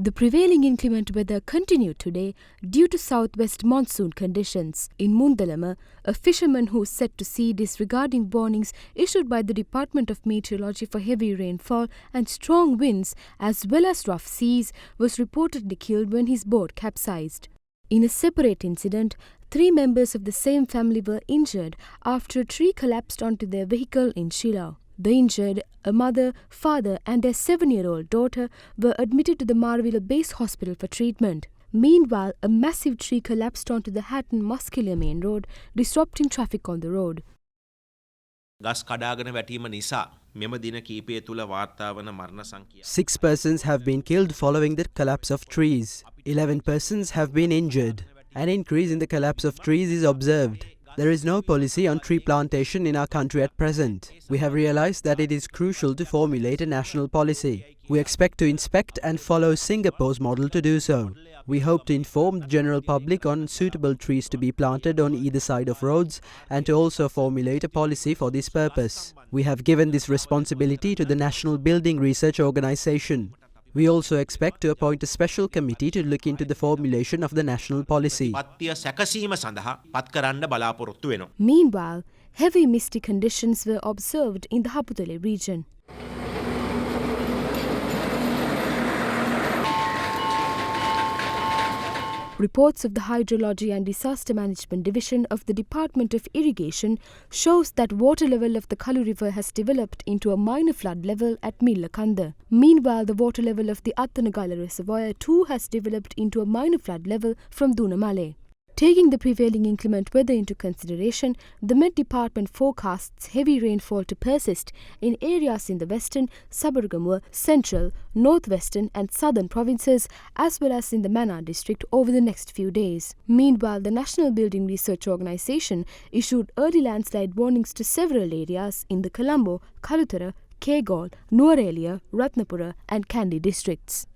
The prevailing inclement weather continued today due to southwest monsoon conditions. In Mundalama, a fisherman who set to sea disregarding warnings issued by the Department of Meteorology for heavy rainfall and strong winds as well as rough seas was reportedly killed when his boat capsized. In a separate incident, 3 members of the same family were injured after a tree collapsed onto their vehicle in Shillong. The injured, a mother, father and their 7-year-old daughter, were admitted to the Marvilla Base Hospital for treatment. Meanwhile, a massive tree collapsed onto the Hatton Muskelia main road, disrupting traffic on the road. ගස් කඩාගෙන වැටීම නිසා මෙම දින කීපය තුල වාර්තා වන මරණ සංඛ්‍යාව 6 persons have been killed following the collapse of trees. 11 persons have been injured. An increase in the collapse of trees is observed. There is no policy on tree plantation in our country at present. We have realized that it is crucial to formulate a national policy. We expect to inspect and follow Singapore's model to do so. We hope to inform the general public on suitable trees to be planted on either side of roads and to also formulate a policy for this purpose. We have given this responsibility to the National Building Research Organisation. We also expect to appoint a special committee to look into the formulation of the national policy. පත්තිය සැකසීම සඳහා පත් කරන්න බලාපොරොත්තු වෙනවා. Meanwhile, heavy misty conditions were observed in the Haputale region. Reports of the Hydrology and Disaster Management Division of the Department of Irrigation shows that water level of the Kalu River has developed into a minor flood level at Millakanda. Meanwhile, the water level of the Attanagala Reservoir too has developed into a minor flood level from Dunamale. Taking the prevailing inclement weather into consideration, the Met Department forecasts heavy rainfall to persist in areas in the western, Sabaragamuwa, central, northwestern and southern provinces as well as in the Mannar district over the next few days. Meanwhile, the National Building Research Organisation issued early landslide warnings to several areas in the Colombo, Kalutara, Kegalle, Nuwara, Ratnapura and Kandy districts.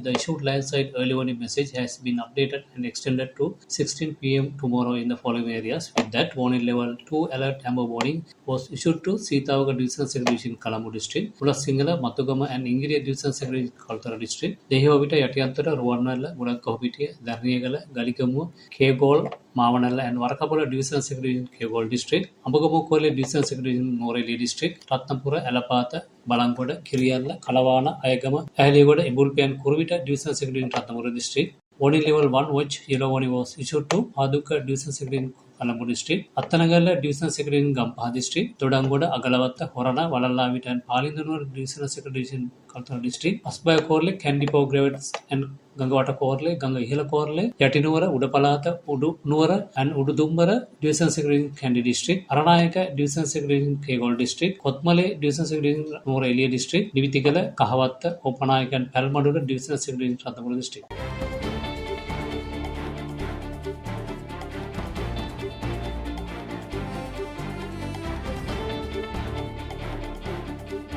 The issued landslide early warning message has been updated and extended to 16 p.m. tomorrow in the following areas. With that, warning level 2 alert amber warning was issued to Sitawaka Division Secretary in Colombo District, Ulas Singhala, Matugama and Ingiriya Division Secretary in Kalutara District, Dehiwavita, Yatiyantara, Ruwanala, Murakahopitiya, Darniyagala, Galikamu, Kegalle, Mavanala and Warakapura Division Secretary in Kegalle District, Ambagamukwale Division Secretary in Nuwara District, Ratnapura, Alapata, Balangoda, Kiriyalla, Kalawana, Ayagama, Ahligoda, Ibulpe and Kuruvita Division Secretary in Ratnapura District. Warning level 1 which yellow warning was issued to Paduka Division Secretary in Colombo District, Attanagala Division Secretary in Gampaha District, Todangoda, Agalawatta, Horana, Valalavita and Palindanur Division Secretary in Kalutara District, Asbaya Korle, Kandipo Gravitas and Gangawata Korle, Ganga Hila Korle, Yatinura, Udapalata, Udu Nuwara and Ududumbara Division Secretary in Kandy District, Aranayaka Division Secretary in Kegalle District, Kothmale Division Secretary in Nuwara District, Divitigala, Kahavatta, Opanayaka and Palmadura Division Secretary in Ratnapura District.